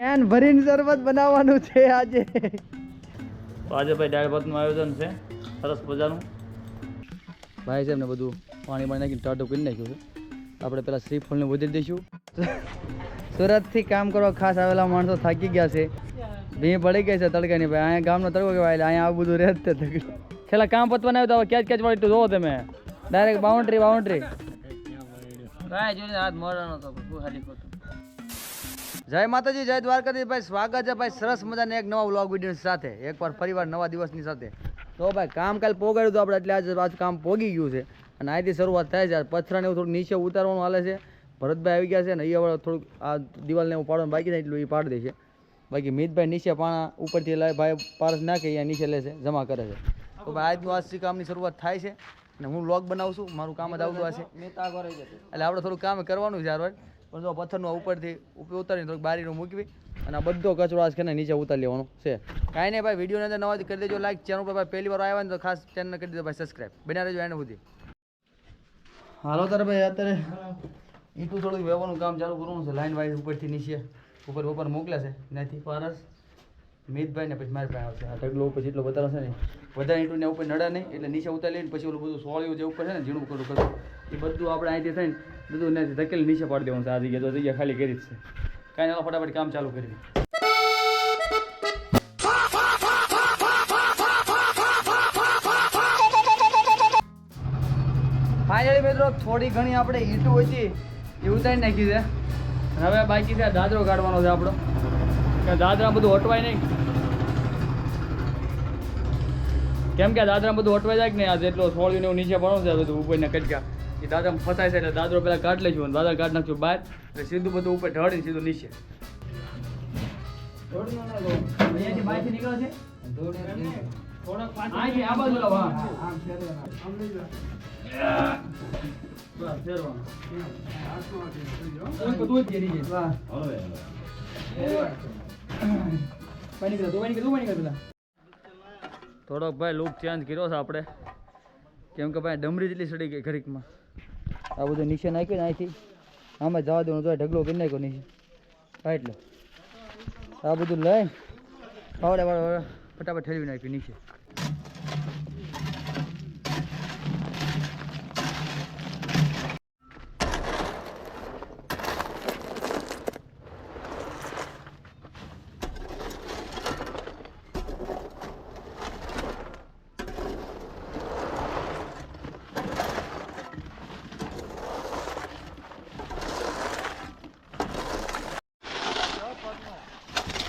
N ભરીને શરબત બનાવવાનું છે આજે. તો આજે ભાઈ દાળ ભાતનું આયોજન છે સરસ મજાનું. ભાઈ છે એમને બધું પાણી નાખીને ટાટું કરી નાખ્યું છે. આપણે પેલા શ્રીફળને વધારી દઈશું. સુરતથી કામ કરવા ખાસ આવેલા માણસો થાકી ગયા છે. ભીં પડી ગઈ છે તડકાની. ભાઈ અહીંયા ગામનો તડકો કહેવાય, અહીંયા આવું બધું રહે જ છે. છેલ્લા કામ પતવાના આવ્યું તો ક્યાંક વાળી જોવો તમે ડાયરેક્ટ બાઉન્ડ્રી હાથ મોડવાનો તો ખાલી ખોટું. જય માતાજી, જય દ્વારકાધીશ. ભાઈ સ્વાગત છે ભાઈ સરસ મજાના એક નવા વ્લોગ વિડીયો સાથે, એકવાર ફરીવાર નવા દિવસની સાથે. તો ભાઈ કામ કાલ પોગાડ્યું હતું આપણે, એટલે આજે કામ પોગી ગયું છે અને અહીંથી શરૂઆત થાય છે. પથરાને એવું થોડુંક નીચે ઉતારવાનું હાલે છે. ભરતભાઈ આવી ગયા છે ને અહીંયા થોડુંક આ દિવાલને એવું પાડવાનું બાકી થાય એટલું એ પાડી દે છે. બાકી મિતભાઈ નીચે પાણા ઉપરથી લાવે ભાઈ પારસ નાખે અહીંયા નીચે લે છે, જમા કરે છે. તો ભાઈ આજનું આજથી કામની શરૂઆત થાય છે અને હું વ્લોગ બનાવું છું. મારું કામ જ આવતું હશે એટલે આપણે થોડું કામ કરવાનું છે યાર. પણ જો પથ્થરનું ઉપરથી ઉતારીને થોડીક બારીનું મૂકવી અને આ બધો કચરો આજ કરીને નીચે ઉતારી લેવાનો છે. કાંઈ નહીં ભાઈ, વિડીયોની અંદર નવા કરી દેજો લાઈક. ચેનલ પર ભાઈ પહેલી વાર આવ્યા ને તો ખાસ ચેનલને કરી દેજો ભાઈ સબસ્ક્રાઈબ. બન્યા રહેજો એને સુધી. હાલો તારે ભાઈ અત્યારે ઈટું થોડુંક વેવાનું કામ ચાલુ કરવાનું છે. લાઈન વાઇઝ ઉપરથી નીચે ઉપર મોકલ્યા છે. ત્યાંથી પારસ મિતભાઈ ને પછી મારી પાસે આવશે. આ ઢગલો ઉપર જેટલો વધારો છે ને વધારે ઈંટુને ઉપર નડા નહીં એટલે નીચે ઉતારી લઈને પછી ઓલું બધું સોળિયું જે ઉપર છે ને ઝીણું કરું એ બધું આપણે અહીંથી થઈને બધું ત્યાંથી ધકેલી નીચે પાડી દેવાનું છે. આ જગ્યા તો જગ્યા ખાલી કરી જ છે. કાંઈ ના ફટાફટ કામ ચાલુ કરી. ફાઇનલી મિત્રો થોડી ઘણી આપણે ઈંટું હતી એ ઉતારી નાખી છે. હવે બાકી છે દાદરો કાઢવાનો છે આપણો, કે દાદરા બધું હટવાય નહીં. કેમ કે દાદરા બધું હટવાઈ જાય કે નહીં, આ જેટલો સોળીને એવું નીચે પડવાનું છે બધું ઉપરના કટકા એ દાદરામાં ફસાય છે એટલે દાદરો પેલા કાઢ લઈશું અને દાદરા કાઢ નાખશું બહાર એટલે સીધું બધું ઉપર ઢળીને સીધું નીચે. અહીંયાથી બહારથી નીકળે છે આ બાજુ લાવો. થોડોક ભાઈ લુક ચેન્જ કર્યો છે આપણે, કેમ કે ભાઈ ડમરી જેટલી સડી ગઈ ઘડીકમાં. આ બધું નીચે નાખ્યું ને અહીંથી આમાં જવા દેવાનું તો ઢગલો કરી નાખ્યો નીચે. હા એટલે આ બધું લઈ ફાવડે વાળા ફટાફટ ઠેરવી નાખ્યું નીચે.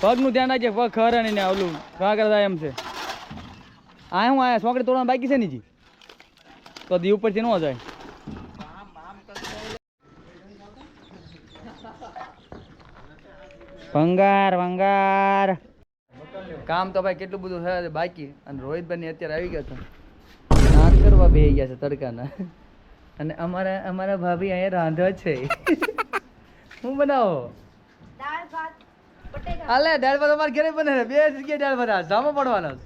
પગનું ધ્યાન રાખજે, પગ ખરે નહીં ને ઓલું ઘા કરતા એમ છે. આ હું આયા છોકરી તોડવાનું બાકી છે નીજી તો દી ઉપરથી ન જાય. ભંગાર કામ તો ભાઈ કેટલું બધું છે બાકી. અને રોહિતભાઈ અત્યારે આવી ગયા છે નાશ કરવા બેસી ગયા છે તડકાના. અને અમારા ભાભી અહીંયા રાંધવા છે. હું બનાવો હાલે દાળ ભાત અમારે ઘરે બને છે. બે જગ્યાએ દાળ ભાત જામો પડવાના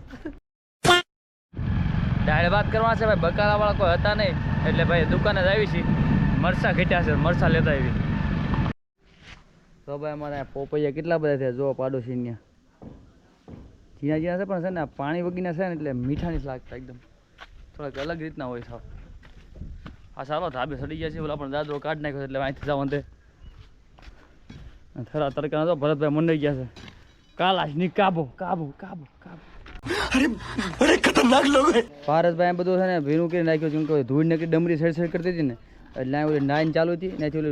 દાળ ભાત કરવાના છે ભાઈ. બકાલા વાળા કોઈ હતા નહીં એટલે ભાઈ દુકાને જ આવી છે. મરસા ઘટ્યા છે, મરસા લેતા આવી. તો ભાઈ અમારે પોપૈયા કેટલા બધા થયા જો પાડોશી ઝીણા ઝીણા છે પણ છે ને પાણી વગીના છે ને એટલે મીઠા નહીં લાગતા, એકદમ થોડાક અલગ રીતના હોય સાવ. આ સારો ધાબે સડી ગયા છે. ઓલા પણ દાદરો કાઢ નાખ્યો એટલે અહીંથી જવાનું તે થરા તડકા તો ભરતભાઈ મંડાઈ ગયા છે. કાલાશ ની કાબો કાબો કાબો કાબો. અરે બડે ખતરનાક લોગ હે. પારસભાઈ બધું છે ને ભીનું કરી નાખ્યું છે. કે ધૂળ ને ડમરી સડ કરતી હતી ને એટલે ઓલી નાઈન ચાલુ હતી ત્યાંથી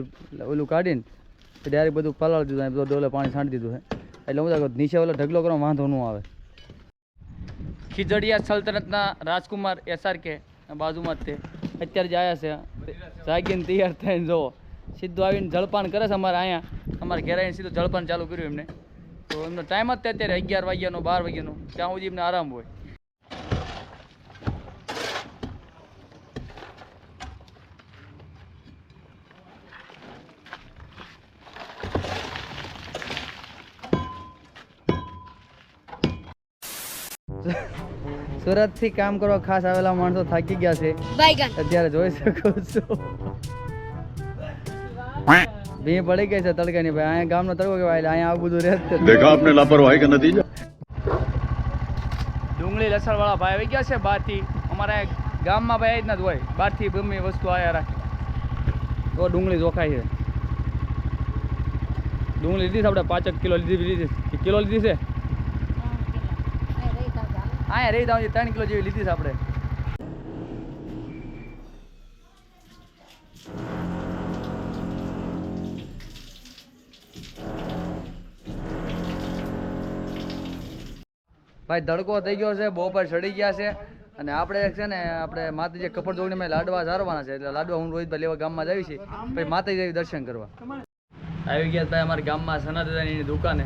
ઓલું કાઢીને ડાયરેક્ટ બધું પલાળી દીધું, બધું ડોલે પાણી છાંટી દીધું છે. એટલે હું નીચે ઓલો ઢગલો કરવા વાંધો ન આવે. ખીજડીયા સલ્તનતના રાજકુમાર SRK બાજુમાં જ તે અત્યારે જ આવ્યા છે. જાગીને તૈયાર થઈને જોવો સીધું આવીને જળપાન કરે છે. અમારે અહીંયા અમારે ઘેર આવીને સીધું જળપાન ચાલુ કર્યું એમને. તો એમનો ટાઈમ જ અત્યારે 11 વાગ્યાનો 12 વાગ્યાનો, ત્યાં સુધી એમને આરામ હોય. સુરત થી કામ કરવા ખાસ આવેલા માણસો થાકી ગયા છે અત્યારે જોઈ શકો છો. ભી પડી ગઈ છે તડકાની ભાઈ. અહીંયા ગામનો તડકો કહેવાય એટલે અહીંયા આવું બધું રહે જ છે. देखा आपने लापरवाही का नतीजा। ડુંગળી લસણવાળા ભાઈ આવી ગયા છે બહારથી. અમારા ગામમાં ભાઈ જ નથી હોય, બહારથી ગમે એ વસ્તુ આવ્યા રાખે. તો ડુંગળી ચોખાઈ છે. ડુંગળી લીધી છે આપણે 5 કિલો લીધી કિલો લીધી છે. અહીંયા રહી જાવ 3 કિલો જેવી લીધી છે આપણે. ભાઈ તડકો થઈ ગયો છે, બપોર ચડી ગયા છે અને આપણે છે ને આપણે માતાજી કપડ જોગને મેં લાડવા ઝારવાના છે એટલે લાડવા હું રોહિતભાઈ લેવા ગામમાં જ આવી છે. પછી માતાજી દર્શન કરવા આવી ગયા ભાઈ અમારા ગામમાં સનાતનની દુકાને.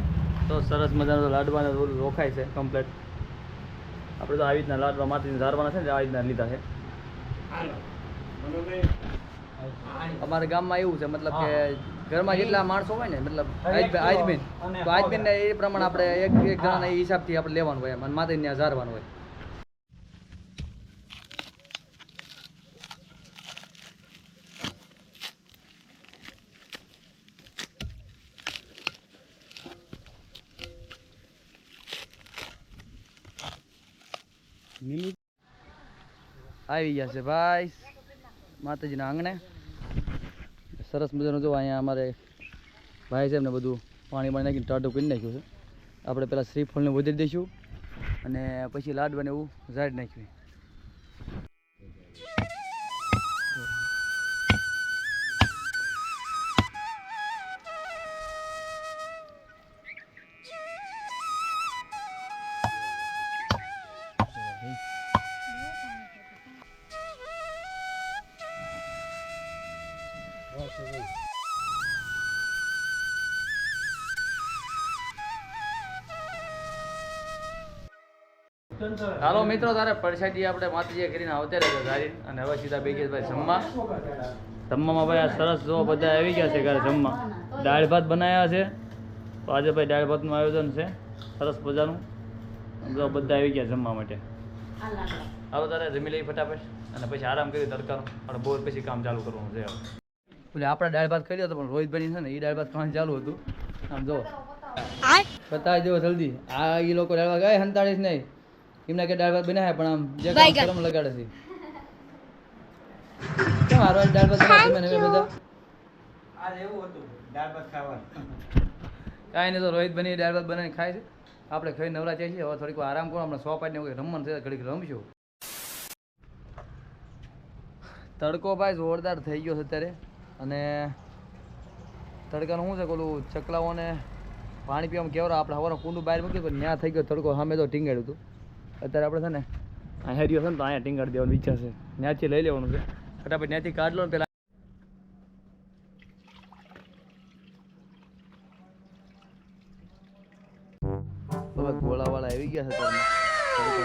તો સરસ મજાનો લાડવાના રોલ રોખાય છે કમ્પ્લેટ. આપણે તો આવી રીતના લાડવા માતાજીને ધારવાના છે ને આવી રીતના લીધા છે. અમારા ગામમાં એવું છે મતલબ કે ઘરમાં જેટલા માણસો હોય ને મતલબ આજબેન તો આજબેન ને એ પ્રમાણે આપણે એક એક જણાના એ હિસાબથી આપણે લેવાનું હોય અને માતાજીને ત્યાં ઝારવાનું હોય. આવી ગયા છે ભાઈ માતાજીના આંગણે. સરસ મજાનું જો અહીંયા અમારે ભાઈ છે એમને બધું પાણી નાખીને ટાઢું કરી નાખ્યું છે. આપણે પેલા શ્રીફળને વધારી દઈશું અને પછી લાડવાને એવું ઝાડી નાખ્યું. હાલો મિત્રો, તારે પરસાદી આપણે માતાજીએ કરીને આવતા રહ્યા ધારી અને હવે સીધા બે ગયા ભાઈ જમવા. જમવામાં ભાઈ આ સરસ જો બધા આવી ગયા છે ઘરે જમવા. દાળ ભાત બનાવ્યા છે. તો આજે ભાઈ દાળ ભાતનું આયોજન છે સરસ મજાનું. જો બધા આવી ગયા જમવા માટે. હાલો તારે જમી લઈ ફટાફટ અને પછી આરામ કરી તડકાનો અને બપોર પછી કામ ચાલુ કરવાનું છે. એટલે આપણે દાળ ભાત કરી હતો પણ રોહિતભાઈ છે ને એ દાળ ભાત ખાવાનું ચાલુ હતું. આમ જો બતાવી દેવો જલ્દી. આ એ લોકો દાળ ભાત ગાય હંતાળીસ નહીં એમના કે દાળ ભાત બનાવ્યા પણ આમ જે શરમ લગાડે છે. કેમ હારો દાળ ભાત બનાવ્યા તમે હવે બધા? કાંઈ નહીં, તો રોહિતભાઈ દાળ ભાત બનાવીને ખાય છે. આપણે ખાઈ નવરા થયા છીએ. હવે થોડીક વાર આરામ કરો. આપણે સોપાઈને રમવાનું છે, ઘડીક રમશું. તડકો ભાઈ જોરદાર થઈ ગયો છે અત્યારે અને તડકાનું શું છે કે ઓલું ચકલાઓને પાણી પીવામાં કેવરા આપણે હવાનું કુંડું બહાર મૂક્યું પણ ત્યાં થઈ ગયો તડકો. સામે તો ટીંગાડ્યું હતું. અત્યારે આપણે છે ને અહીંયા રહ્યો છે ને તો અહીંયા ટીંગાડી દેવાનું વિચાર છે. ત્યાંથી લઈ લેવાનું છે ફટાફટ. ત્યાંથી કાઢ લો ને પેલા ગોળાવાળા આવી ગયા છે તમને.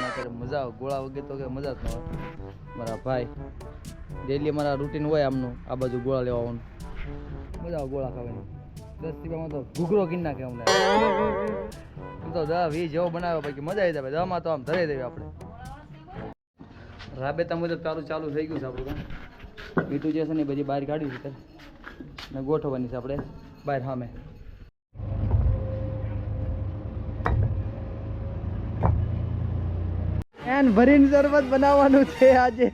અત્યારે મજા આવે ગોળા વગર તો કે મજા જ ન આવે. મારા ભાઈ ડેલી અમારા રૂટીન હોય આમનું આ બાજુ ગોળા લેવાનું. મજા આવે ગોળા ખાવાની. 10 રૂપિયામાં તો ઘૂઘરો કિન નાખે અમને. એમ તો 10-20 જેવો બનાવ્યો પછી મજા આવી જાય. 10માં તો આમ ધરી દેવી આપણે. રાબેતા મુજબ ચાલુ થઈ ગયું છે આપણું કામ. મીઠું જે છે ને બધી બહાર કાઢ્યું છે ને ગોઠવવાની છે આપણે બહાર સામે. એન ભરીને શરબત બનાવવાનું છે આજે.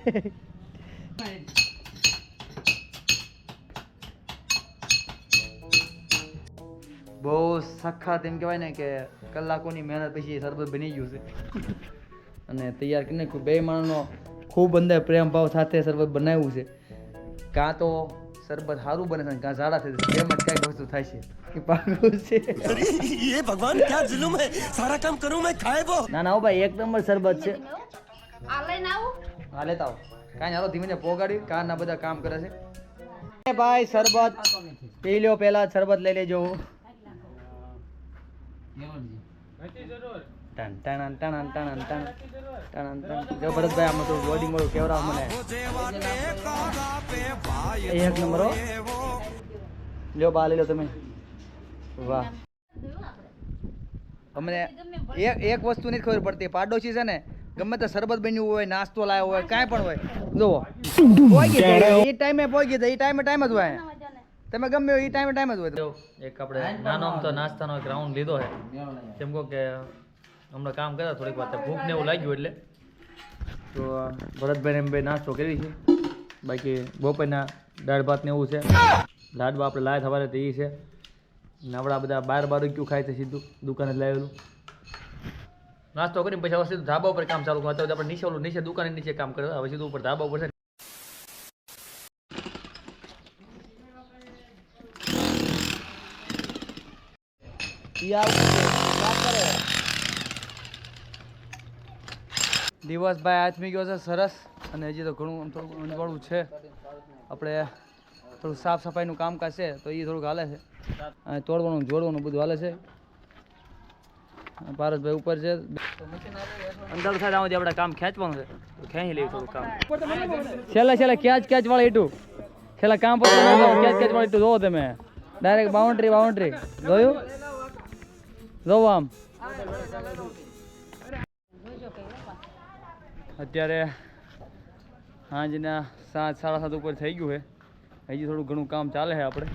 બહુ સખત એમ કહેવાય ને કે કલાકોની મહેનત પછી શરબત બની ગયું છે અને તૈયાર કરીને બે માણસનો ખૂબ અંદર પ્રેમ ભાવ સાથે શરબત બનાવ્યું છે. કાં તો શરબત સારું બને છે કાં ઝાડા થઈ જશે. એમ જ કંઈક વસ્તુ થાય છે એ પાકું છે. ये भगवान क्या जुल्म है, सारा काम करूं मैं खाए वो। ના ના ભાઈ એક નંબર શરબત છે. આ લઈને આવું હા લેતા આવો. કાંઈ હાલો ધીમે પોગાડી કારના બધા કામ કરે છે. ભાઈ શરબત પી લો, પહેલા શરબત લઈ લેજો. Ton ton ton ton ton ton ton. જો ભરતભાઈ આમાં તો બોડી મળું કેવરા મને એક નંબર હો. લ્યો બા લઈ લો તમે. વાહ, અમને એક વસ્તુ નથી ખબર પડતી. પાડોશી છે ને ગમે તે શરબત બન્યું હોય, નાસ્તો લાવ્યો હોય, કાંઈ પણ હોય, જુઓ એ ટાઈમે પહોંચી જાય. એ ટાઈમે જ હોય. તમે ગમે એ ટાઈમ જ હોય તો. એક આપણે નાનો અમથો નાસ્તાનો એક રાઉન્ડ લીધો છે કેમ કહો કે હમણાં કામ કર્યા થોડીક વાર ભૂખ ને એવું લાગ્યું એટલે તો ભરતભાઈને એમ બે નાસ્તો કરી છે. બાકી બપોરના દાળ ભાત ને એવું છે. લાડવા આપણે લાય સવારે તો એ છે ને આપણા બધા બાર ક્યુ ખાય છે સીધું દુકાને જ લાવેલું. નાસ્તો કરીને પછી હવે સીધું ધાબા ઉપર કામ ચાલુ કરતા આપણે નીચે દુકાને નીચે કામ કરે હવે સીધું ઉપર ધાબા ઉપર છે. દિવસભાઈ આથમી ગયો છે સરસ અને હજી તો ઘણું થોડું અનવાળું છે. આપણે થોડું સાફ સફાઈનું કામકાજ છે તો એ થોડુંક હાલે છે અને તોડવાનું જોડવાનું બધું હાલે છે. પારસભાઈ ઉપર છે. અંદર થાય ત્યાં સુધી આપણે કામ ખેંચવાનું છે તો ખેંચી લેવું થોડું કામ. છેલ્લા ખેંચ વાળી ઈટું છેલ્લા કામ પર ખેંચ વાળી ઈટું જોવો તમે ડાયરેક્ટ બાઉન્ડ્રી જોયું જોવો આમ. અત્યારે સાંજના 7 સાડા 7 ઉપર થઈ ગયું છે. હજી થોડું ઘણું કામ ચાલે છે આપણે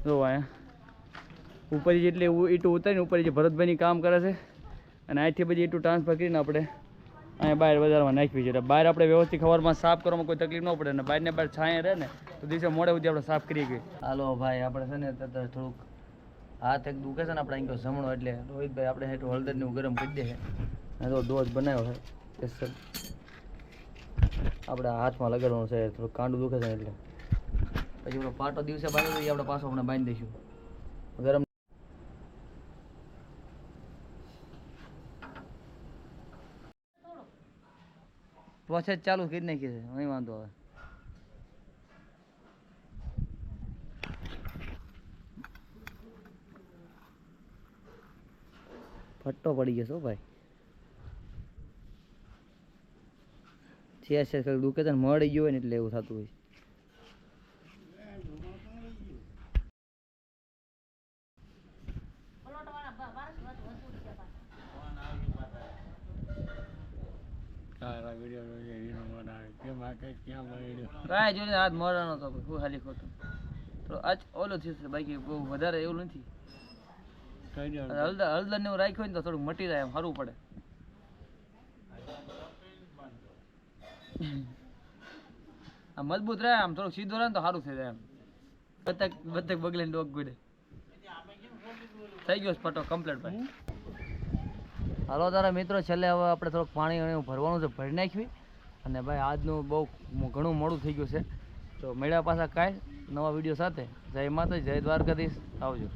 જો અહીંયા ઉપર જેટલી ઈટું ઉતારીને ઉપર જે ભરતભાઈની કામ કરે છે અને અહીંથી બધી ઈટું ટ્રાન્સફર કરીને આપણે અહીંયા બહાર બજારમાં નાખવી છે. બહાર આપણે વ્યવસ્થિત ખબરમાં સાફ કરવામાં કોઈ તકલીફ ન પડે ને બહારને બહાર છાંય રહે ને તો દિવસે મોડે સુધી આપણે સાફ કરી ગઈ. હાલો ભાઈ આપણે છે ને અત્યારે થોડુંક હાથ એક દુખે છે ને આપણે અહીં ગયો જમણો એટલે રોહિતભાઈ આપણે હેઠું હળદરને એવું ગરમ કરી દે છે અને તો ડોઝ બનાવ્યો છે સ્પેશિયલ આપણે હાથમાં લગાડવાનું છે. થોડું કાંડું દુખે છે એટલે પછી આપણો પાટો દિવસે બાંધ્યો એ આપણે પાછો આપણે બાંધી દઈશું ગરમ. પ્રોસેસ ચાલુ કરી નાખી છે નહીં વાંધો હવે. ફટ્ટો પડી ગયો છો ભાઈ છે દુખે છે મળી ગયું હોય ને એટલે એવું થતું હોય. કાંઈ જોઈને હાથ મરવાનો હતો હું ખાલી ખોટું તો આજ ઓલું થયું છે બાકી બહુ વધારે એવું નથી. હળદર ને એવું રાખ્યું હોય ને તો થોડુંક મટી જાય એમ સારું પડે. આમ મજબૂત રહે આમ થોડુંક સીધો રહે ને તો સારું થઈ જાય એમ. બતક બગલે ને ડોગ ગુડે થઈ ગયો પટો કમ્પ્લીટ ભાઈ. હાલો તારા મિત્રો છેલ્લે હવે આપણે થોડુંક પાણી ભરવાનું છે ભરી નાખવી અને ભાઈ આજનું બહુ ઘણું મોડું થઈ ગયું છે તો મળ્યા પાછા કાંઈ નવા વિડીયો સાથે. જય માતા જય દ્વારકાધીશ આવજો.